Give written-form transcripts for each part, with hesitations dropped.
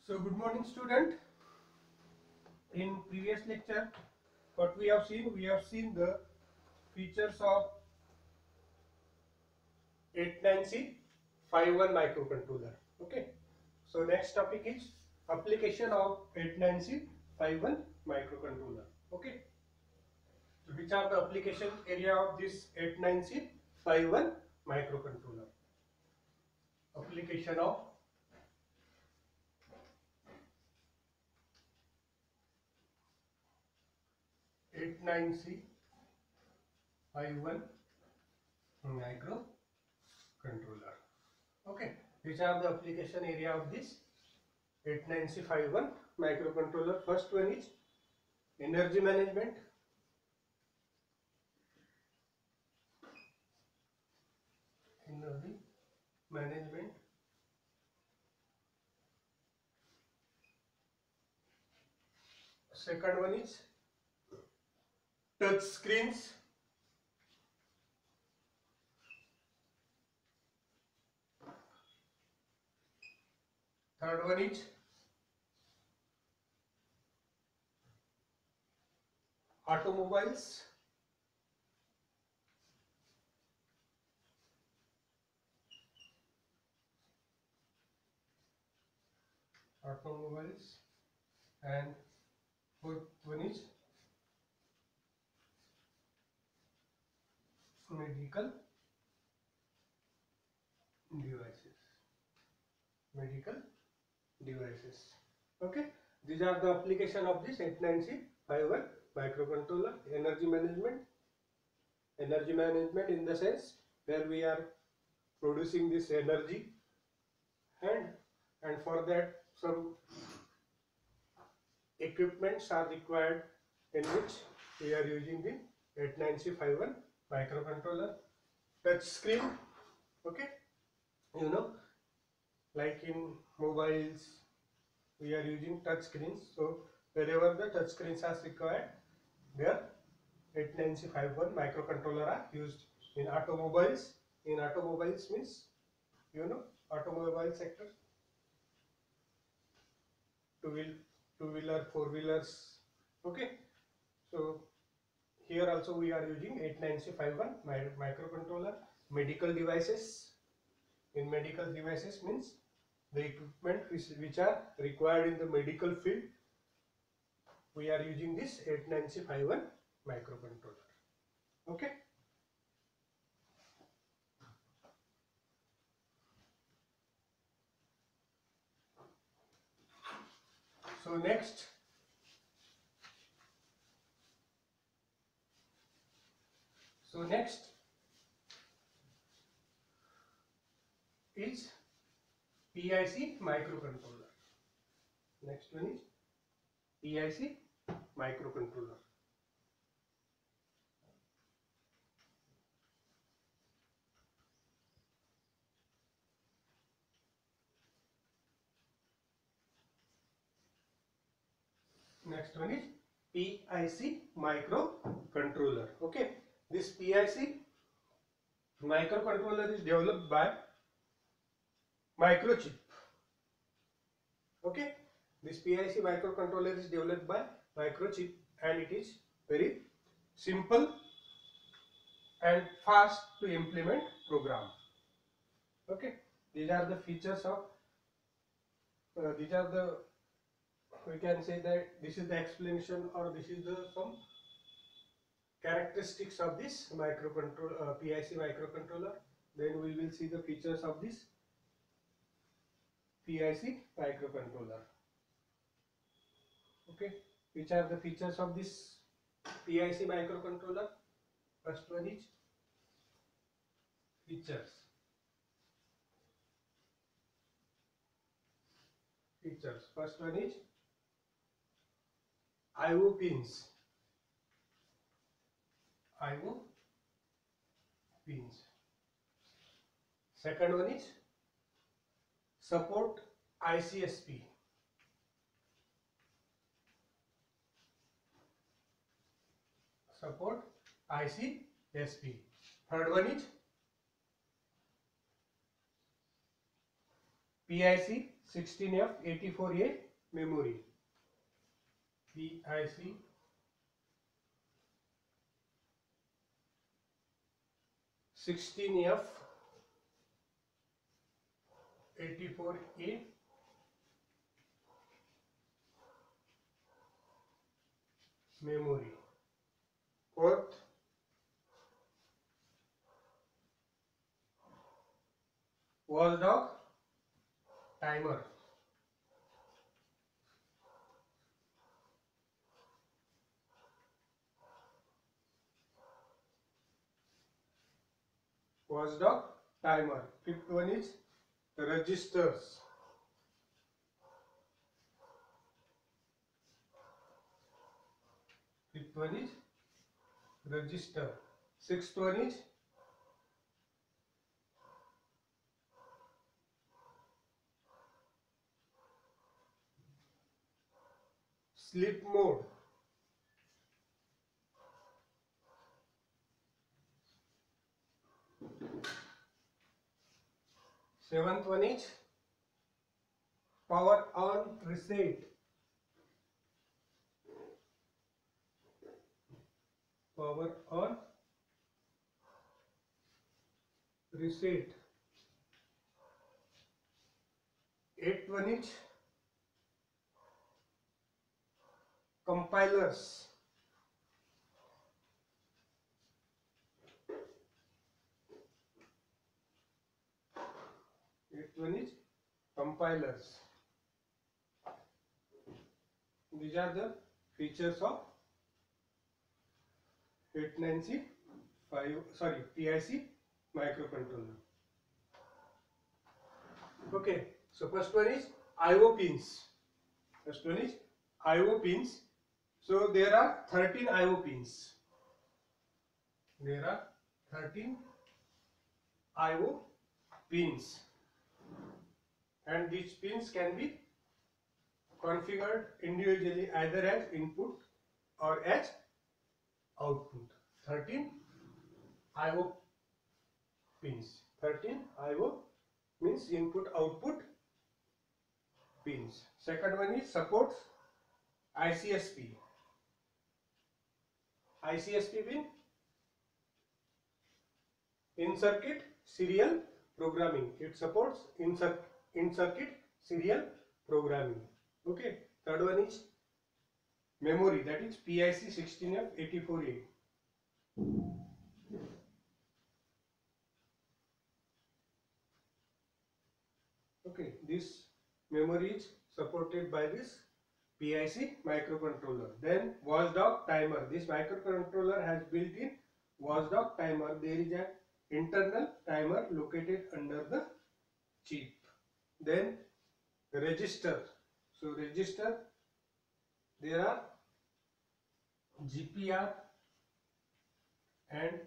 So good morning student. In previous lecture what we have seen the features of 89C51 microcontroller. Okay. So next topic is application of 89C51 microcontroller. Okay. So which are the application area of this 89C51 microcontroller? Application of 89C51 microcontroller. Okay, which are the application area of this 89C51 microcontroller? First one is energy management. Energy management. Second one is touch screens. Third one is automobiles. Automobiles. And fourth one is medical devices. Medical devices. Okay, these are the application of this 89C51 microcontroller. Energy management. Energy management in the sense where we are producing this energy, and for that some equipments are required in which we are using the 89C51 microcontroller. Touch screen. Okay, you know, like in mobiles we are using touch screens, so wherever the touch screens are required, there 89C51 microcontroller are used. In automobiles, means, you know, automobile sector, two-wheeler, four-wheelers. Okay, so here also we are using 89C51 microcontroller. Medical devices. In medical devices means the equipment which are required in the medical field, we are using this 89C51 microcontroller. Okay. So next is PIC microcontroller. Next one is PIC microcontroller. Next one is PIC microcontroller. Okay, this PIC microcontroller is developed by Microchip. Okay, this PIC microcontroller is developed by Microchip, and it is very simple and fast to implement program. Okay, these are the features of these are the, we can say that this is the explanation, or this is the some characteristics of this microcontroller, PIC microcontroller. Then we will see the features of this PIC microcontroller. Okay, which are the features of this PIC microcontroller? First one is features. First one is IO pins. Second one is support ICSP. Third one is PIC 16F84A memory. PIC 16F84A memory. Fourth, watchdog timer. Watchdog timer. Fifth one is registers. Fifth one is register. Sixth one is sleep mode. Seventh one is power on reset. Power on reset. Eighth one is compilers. Eighth one is compilers. These are the features of 895 PIC microcontroller. Okay, so first one is IO pins. First one is IO pins. So there are 13 IO pins. There are 13 IO pins, and these pins can be configured individually either as input or as output. 13 IO pins. 13 IO means input output pins. Second one is supports ICSP. ICSP pin, in circuit serial programming. It supports in circuit serial programming. Okay. Third one is memory, that is PIC 16F84A. Okay, this memory is supported by this PIC microcontroller. Then watchdog timer. This microcontroller has built-in watchdog timer. There is an internal timer located under the chip. Then register. So register, there are GPR and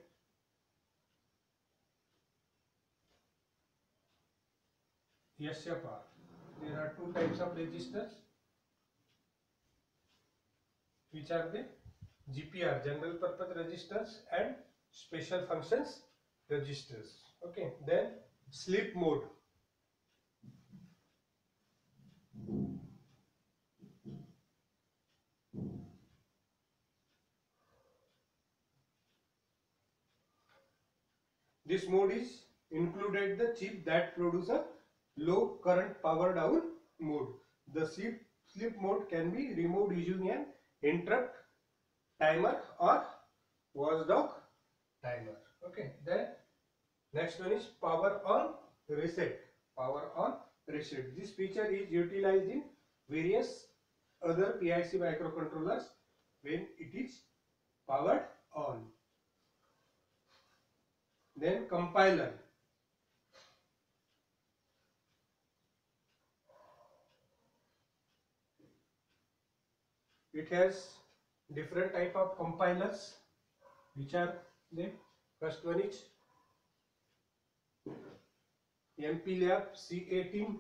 SFR. There are two types of registers, which are the GPR, general purpose registers, and special functions registers. Okay, then sleep mode. This mode is included the chip that produces a low current power down mode. The sleep mode can be removed using an interrupt timer or watchdog timer. Okay, then next one is power on reset. Power on reset. This feature is utilized in various other PIC microcontrollers when it is powered on. Then compiler. It has different type of compilers, which are the first one is MPLAB C18.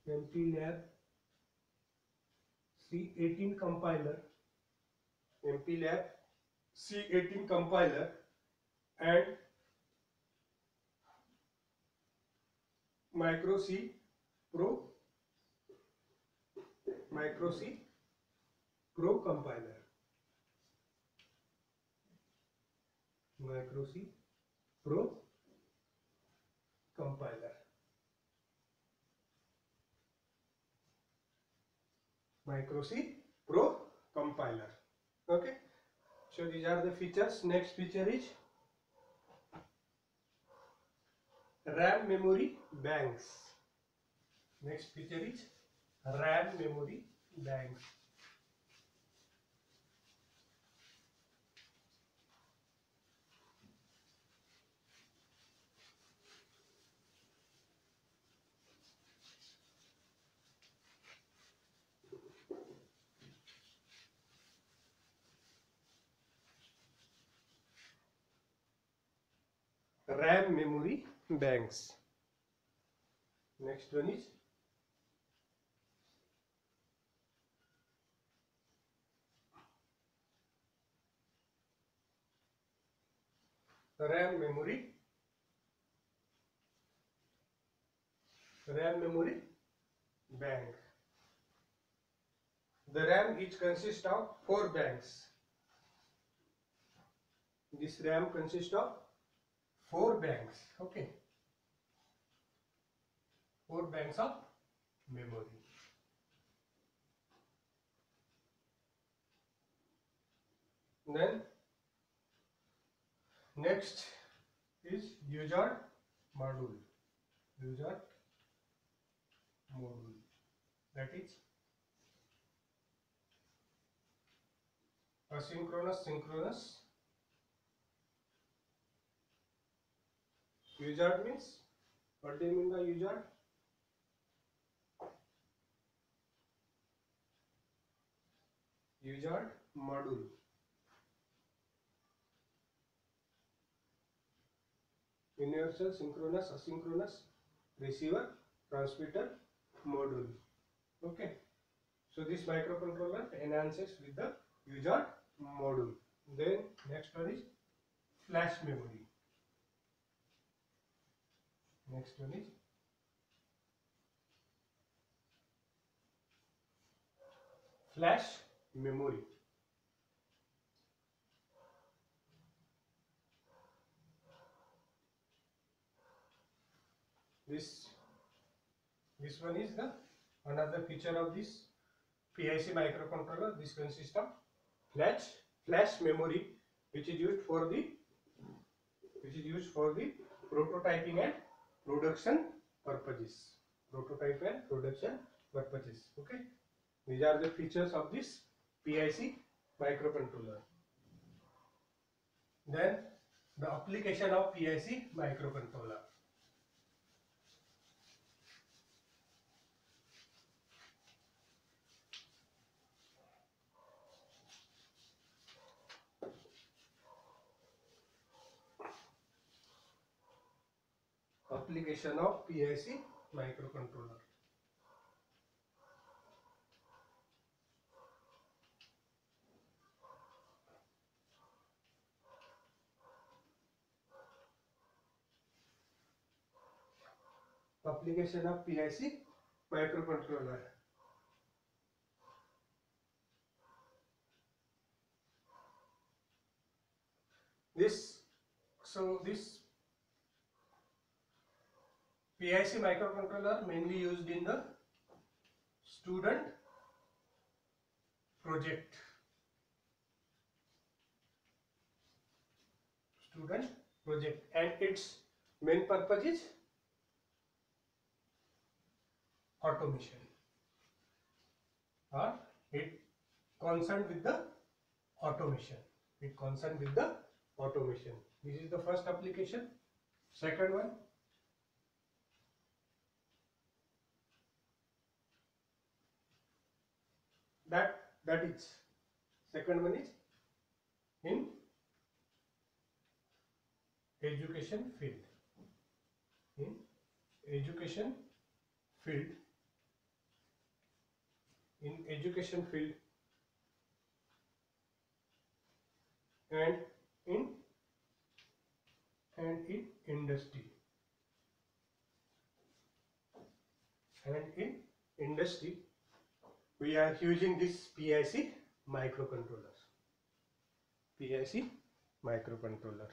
MPLAB C18 compiler. MPLAB C18 compiler, and Micro C Pro, Micro C Pro compiler, Micro C Pro compiler, Micro C Pro compiler. Okay, so these are the features. Next feature is RAM memory banks. Next feature is RAM memory banks. RAM memory banks. Next one is RAM memory bank. The RAM is consists of 4 banks. This RAM consists of 4 banks. Okay, 4 banks of memory. Then next is user module. User module, that is asynchronous, synchronous. User means, what do you mean by user? User module. Universal synchronous asynchronous receiver transmitter module. Okay, so this microcontroller enhances with the user module. Then next one is flash memory. Next one is flash memory. This one is the another feature of this PIC microcontroller. This consists of flash memory, which is used for the prototyping and production purposes. Okay, these are the features of this PIC microcontroller. Then the application of PIC microcontroller. Application of PIC microcontroller. Application of PIC microcontroller. This PIC microcontroller mainly used in the student project. And its main purpose is automation, or it concerned with the automation. This is the first application. Second one, that is second one is in education field. And in industry. And in industry, we are using this PIC microcontroller. PIC microcontroller.